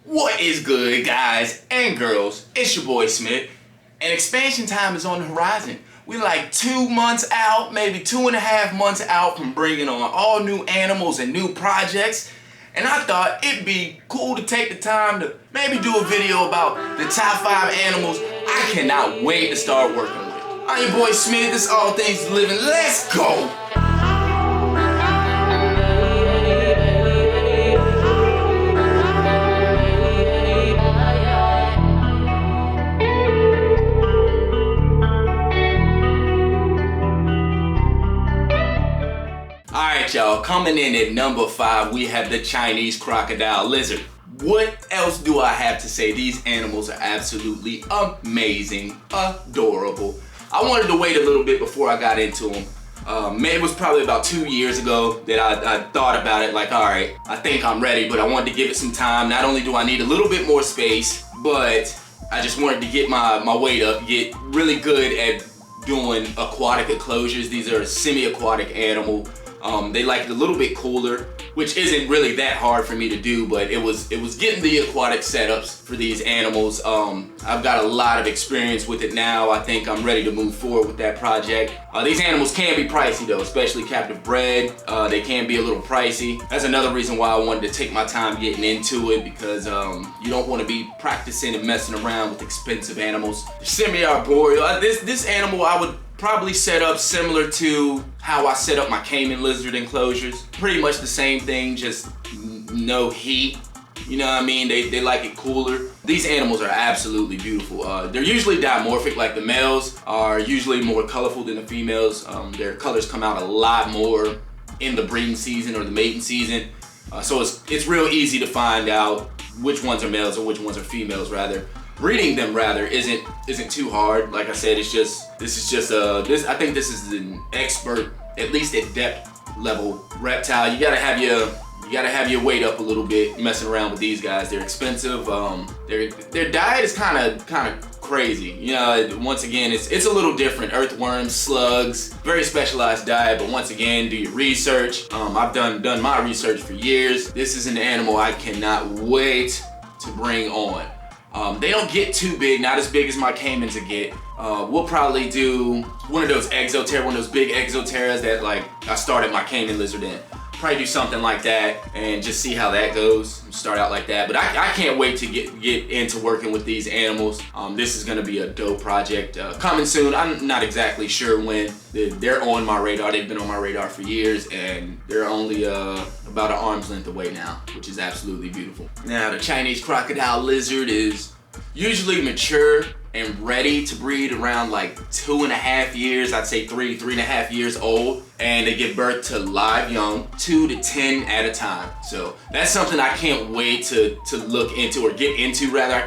What is good, guys and girls? It's your boy Smith, and expansion time is on the horizon. We're like 2 months out, maybe 2.5 months out from bringing on all new animals and new projects. And I thought it'd be cool to take the time to maybe do a video about the top 5 animals I cannot wait to start working with. I'm your boy Smith, this is All Things Living. Let's go! Alright y'all, coming in at number 5, we have the Chinese crocodile lizard. What else do I have to say? These animals are absolutely amazing, adorable. I wanted to wait a little bit before I got into them. It was probably about 2 years ago that I thought about it, like, alright, I think I'm ready, but I wanted to give it some time. Not only do I need a little bit more space, but I just wanted to get my weight up, get really good at doing aquatic enclosures. These are a semi-aquatic animal. They like it a little bit cooler, which isn't really that hard for me to do, but it was getting the aquatic setups for these animals. I've got a lot of experience with it now. I think I'm ready to move forward with that project. These animals can be pricey though, especially captive bred. They can be a little pricey. That's another reason why I wanted to take my time getting into it, because you don't want to be practicing and messing around with expensive animals. Semi-arboreal. This animal I would probably set up similar to how I set up my Caiman lizard enclosures. Pretty much the same thing, just no heat. You know what I mean? They like it cooler. These animals are absolutely beautiful. They're usually dimorphic, like the males are usually more colorful than the females. Their colors come out a lot more in the breeding season or the mating season. So it's real easy to find out which ones are males or which ones are females rather. Breeding them rather isn't too hard. Like I said, I think this is an expert, at least at depth level reptile. You gotta have your weight up a little bit messing around with these guys. They're expensive. Their diet is kind of crazy. You know, once again, it's a little different. Earthworms, slugs, very specialized diet. But once again, do your research. I've done my research for years. This is an animal I cannot wait to bring on. They don't get too big, not as big as my Caimans will get. We'll probably do one of those exoterras, one of those big exoterras that like I started my Caiman lizard in. Probably do something like that and just see how that goes. Start out like that, but I can't wait to get into working with these animals. This is gonna be a dope project. Coming soon. I'm not exactly sure when. They're on my radar. They've been on my radar for years, and they're only about an arm's length away now, which is absolutely beautiful. Now, the Chinese crocodile lizard is usually mature and ready to breed around like 2.5 years. I'd say 3.5 years old, and they give birth to live young, 2 to 10 at a time. So that's something I can't wait to look into, or get into rather.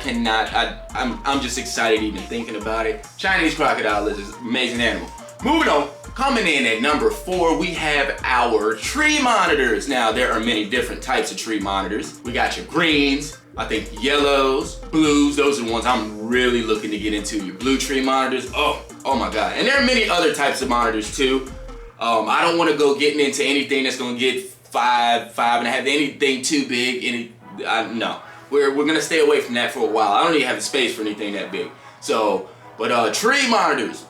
I'm just excited even thinking about it. Chinese crocodile lizards, amazing animal. Moving on. Coming in at number 4, we have our tree monitors. Now, there are many different types of tree monitors. We got your greens, I think yellows, blues. Those are the ones I'm really looking to get into. Your blue tree monitors, oh my God. And there are many other types of monitors too. I don't want to go getting into anything that's gonna get 5.5, anything too big. No, we're gonna stay away from that for a while. I don't even have the space for anything that big. So, but tree monitors,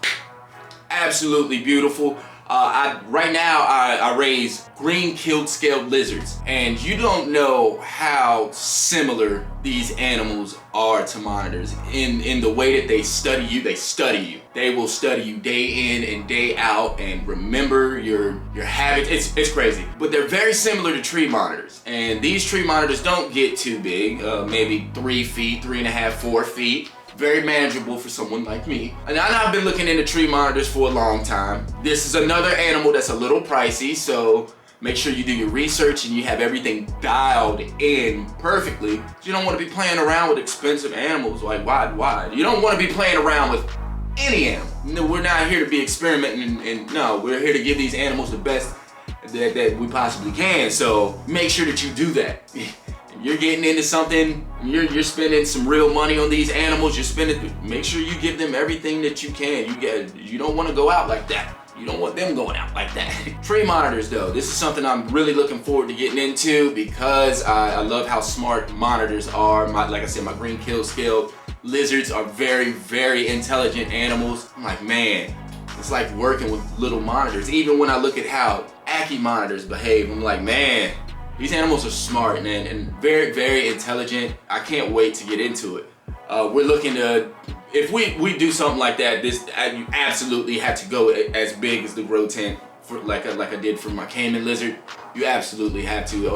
absolutely beautiful. Right now I raise green-killed scaled lizards, and you don't know how similar these animals are to monitors in the way that they study you. They will study you day in and day out and remember your habits. It's crazy, but they're very similar to tree monitors. And these tree monitors don't get too big, maybe 3 feet, 3.5, 4 feet. Very manageable for someone like me. And I've been looking into tree monitors for a long time. This is another animal that's a little pricey, so make sure you do your research and you have everything dialed in perfectly. You don't want to be playing around with expensive animals. Like, why? You don't want to be playing around with any animal. No, we're not here to be experimenting, and no, we're here to give these animals the best that we possibly can. So make sure that you do that. You're getting into something, you're spending some real money on these animals, make sure you give them everything that you can. You don't want to go out like that. You don't want them going out like that. Tree monitors though, this is something I'm really looking forward to getting into because I love how smart monitors are. Like I said, my green kill scale lizards are very, very intelligent animals. I'm like, man, it's like working with little monitors. Even when I look at how Ackie monitors behave, I'm like, man, these animals are smart, man, and very, very intelligent. I can't wait to get into it. We're looking to, if we do something like that, you absolutely have to go as big as the grow tent, for like I did for my Caiman lizard. You absolutely have to,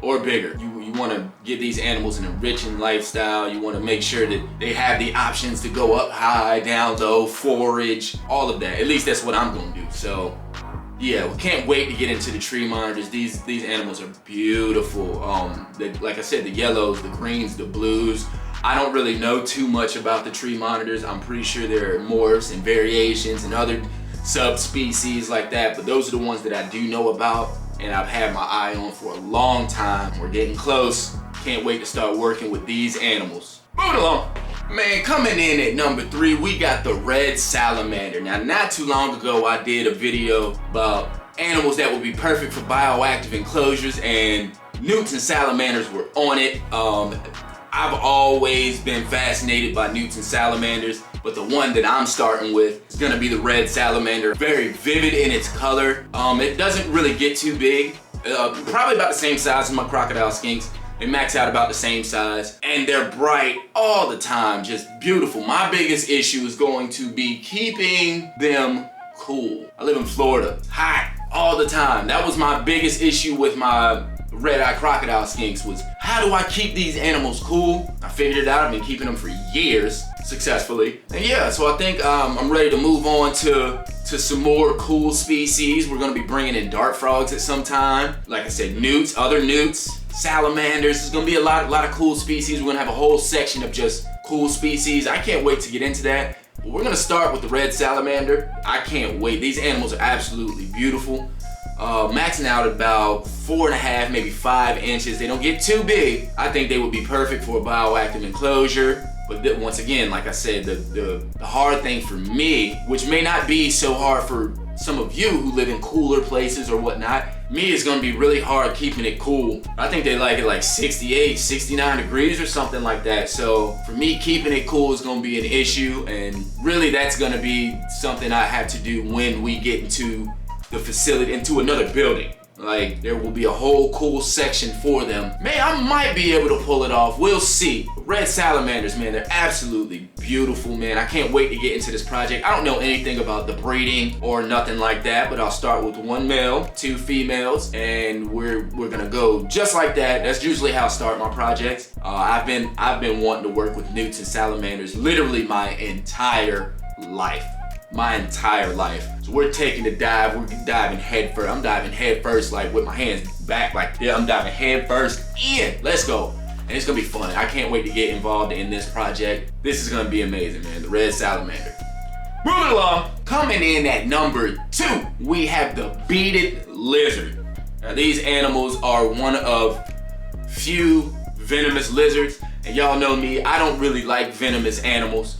or bigger. You want to give these animals an enriching lifestyle. You want to make sure that they have the options to go up high, down low, forage, all of that. At least that's what I'm gonna do. So yeah, we can't wait to get into the tree monitors. These animals are beautiful. Like I said, the yellows, the greens, the blues. I don't really know too much about the tree monitors. I'm pretty sure there are morphs and variations and other subspecies like that, but those are the ones that I do know about and I've had my eye on for a long time. We're getting close. Can't wait to start working with these animals. Moving along. Man, coming in at number 3, we got the red salamander. Now, not too long ago, I did a video about animals that would be perfect for bioactive enclosures, and newts and salamanders were on it. I've always been fascinated by newts and salamanders, but the one that I'm starting with is gonna be the red salamander. Very vivid in its color. It doesn't really get too big. Probably about the same size as my crocodile skinks. They max out about the same size, and they're bright all the time, just beautiful. My biggest issue is going to be keeping them cool. I live in Florida, hot all the time. That was my biggest issue with my red-eye crocodile skinks, was how do I keep these animals cool? I figured it out. I've been keeping them for years successfully. And yeah, so I think I'm ready to move on to some more cool species. We're gonna be bringing in dart frogs at some time. Like I said, newts, other newts, salamanders. There's gonna be a lot of cool species. We're gonna have a whole section of just cool species. I can't wait to get into that. But we're gonna start with the red salamander. I can't wait. These animals are absolutely beautiful. Maxing out at about 4.5, maybe 5 inches. They don't get too big. I think they would be perfect for a bioactive enclosure. But once again, like I said, the hard thing for me, which may not be so hard for some of you who live in cooler places or whatnot, me is gonna be really hard keeping it cool. I think they like it like 68, 69 degrees or something like that. So for me, keeping it cool is gonna be an issue, and really that's gonna be something I have to do when we get into the facility, into another building. Like, there will be a whole cool section for them. Man, I might be able to pull it off. We'll see. Red salamanders, man, they're absolutely beautiful, man. I can't wait to get into this project. I don't know anything about the breeding or nothing like that, but I'll start with 1 male, 2 females, and we're gonna go just like that. That's usually how I start my projects. I've been wanting to work with newts and salamanders literally my entire life. So we're taking a dive. We're diving head first. I'm diving head first, like with my hands back like that. I'm diving head first in. Let's go. And it's gonna be fun. I can't wait to get involved in this project. This is gonna be amazing, man. The red salamander. Moving along, coming in at number 2, we have the beaded lizard. Now these animals are one of few venomous lizards, and y'all know me, I don't really like venomous animals.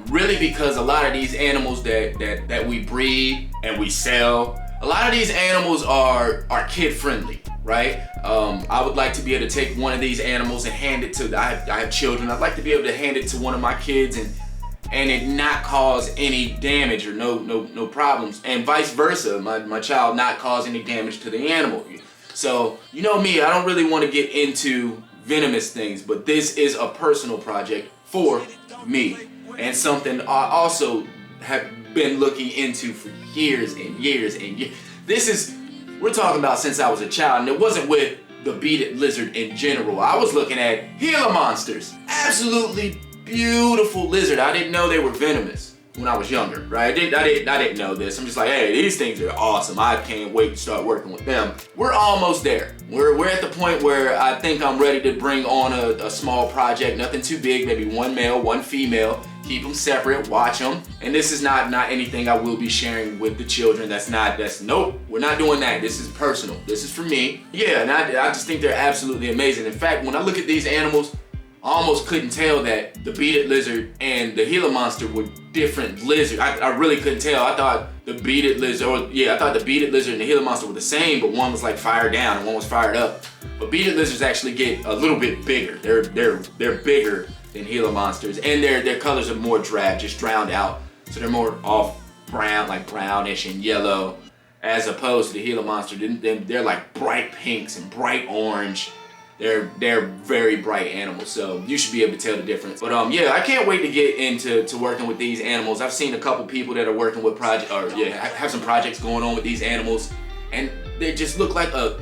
Really because a lot of these animals that we breed and we sell, a lot of these animals are kid friendly, right? I would like to be able to take one of these animals and hand it to, I have children, I'd like to be able to hand it to one of my kids and it not cause any damage or no problems, and vice versa, my child not cause any damage to the animal. So, you know me, I don't really want to get into venomous things, but this is a personal project for me. And something I also have been looking into for years and years and years. We're talking about since I was a child, and it wasn't with the beaded lizard in general. I was looking at Gila monsters. Absolutely beautiful lizard. I didn't know they were venomous when I was younger, right? I didn't know this. I'm just like, hey, these things are awesome. I can't wait to start working with them. We're almost there. We're at the point where I think I'm ready to bring on a small project, nothing too big, maybe 1 male, 1 female. Keep them separate, watch them. And this is not anything I will be sharing with the children. Nope, we're not doing that. This is personal. This is for me. Yeah, and I just think they're absolutely amazing. In fact, when I look at these animals, I almost couldn't tell that the beaded lizard and the Gila monster were different lizards. I really couldn't tell. I thought the beaded lizard, I thought the beaded lizard and the Gila monster were the same, but one was like fired down and one was fired up. But beaded lizards actually get a little bit bigger. They're bigger than Gila monsters, and their colors are more drab, just drowned out. So they're more off brown, like brownish and yellow, as opposed to the Gila monster. They're like bright pinks and bright orange. They're very bright animals, so you should be able to tell the difference. But yeah, I can't wait to get into working with these animals. I've seen a couple people that are working with have some projects going on with these animals, and they just look like a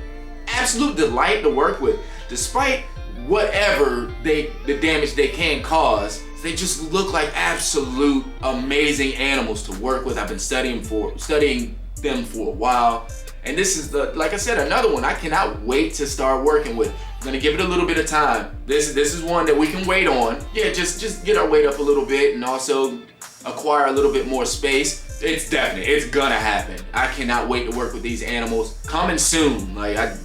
absolute delight to work with. Despite whatever the damage they can cause, they just look like absolute amazing animals to work with. I've been studying them for a while. And this is like I said, another one I cannot wait to start working with. I'm gonna give it a little bit of time. This is one that we can wait on. Yeah, just get our weight up a little bit and also acquire a little bit more space. It's gonna happen. I cannot wait to work with these animals. Coming soon,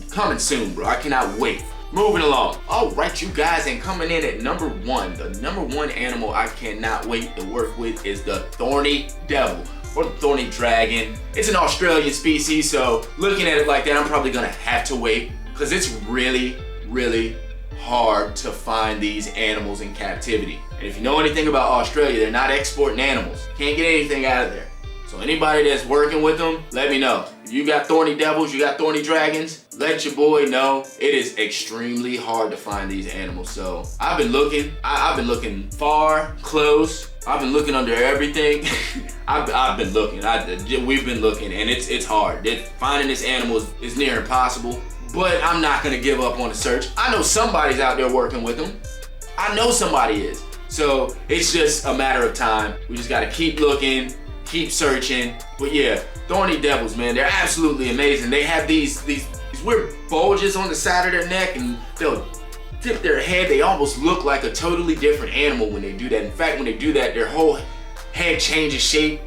coming soon, bro. I cannot wait. Moving along. All right, you guys, and coming in at number 1, the number 1 animal I cannot wait to work with is the Thorny devil, or the Thorny dragon. It's an Australian species, so looking at it like that, I'm probably gonna have to wait, because it's really, really hard to find these animals in captivity. And if you know anything about Australia, they're not exporting animals. Can't get anything out of there. So anybody that's working with them, let me know. If you got Thorny devils, you got Thorny dragons, let your boy know. It is extremely hard to find these animals. So I've been looking. I've been looking far, close. I've been looking under everything. I've been looking. We've been looking, and it's hard. Finding this animal is near impossible. But I'm not gonna give up on the search. I know somebody's out there working with them. I know somebody is. So it's just a matter of time. We just gotta keep looking, keep searching. But yeah, Thorny devils, man, they're absolutely amazing. They have these weird bulges on the side of their neck, and they'll tip their head. They almost look like a totally different animal when they do that. In fact, when they do that, their whole head changes shape,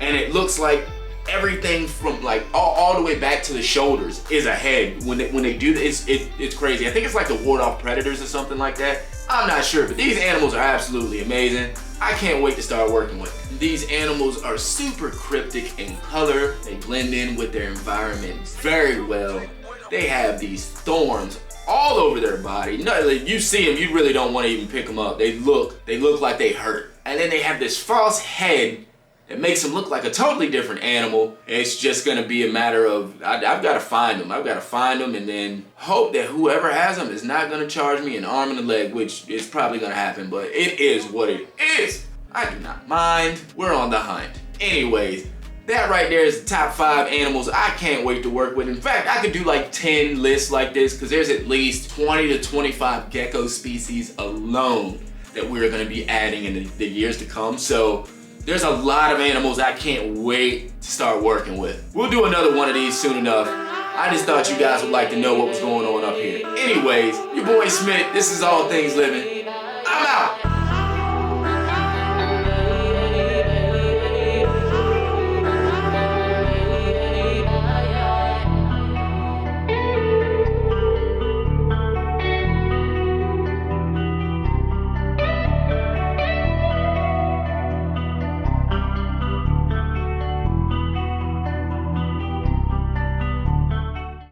and it looks like everything from like all the way back to the shoulders is a head. When they do this, it's crazy. I think it's like to ward off predators or something like that. I'm not sure, but these animals are absolutely amazing. I can't wait to start working with them. These animals are super cryptic in color. They blend in with their environment very well. They have these thorns all over their body. No, like, you see them, you really don't want to even pick them up. They look like they hurt. And then they have this false head that makes them look like a totally different animal. It's just gonna be a matter of, I've gotta find them. I've gotta find them and then hope that whoever has them is not gonna charge me an arm and a leg, which is probably gonna happen, but it is what it is. I do not mind. We're on the hunt. Anyways, that right there is the top 5 animals I can't wait to work with. In fact, I could do like 10 lists like this, because there's at least 20 to 25 gecko species alone that we're gonna be adding in the years to come. So there's a lot of animals I can't wait to start working with. We'll do another one of these soon enough. I just thought you guys would like to know what was going on up here. Anyways, your boy Smith, this is All Things Living. I'm out.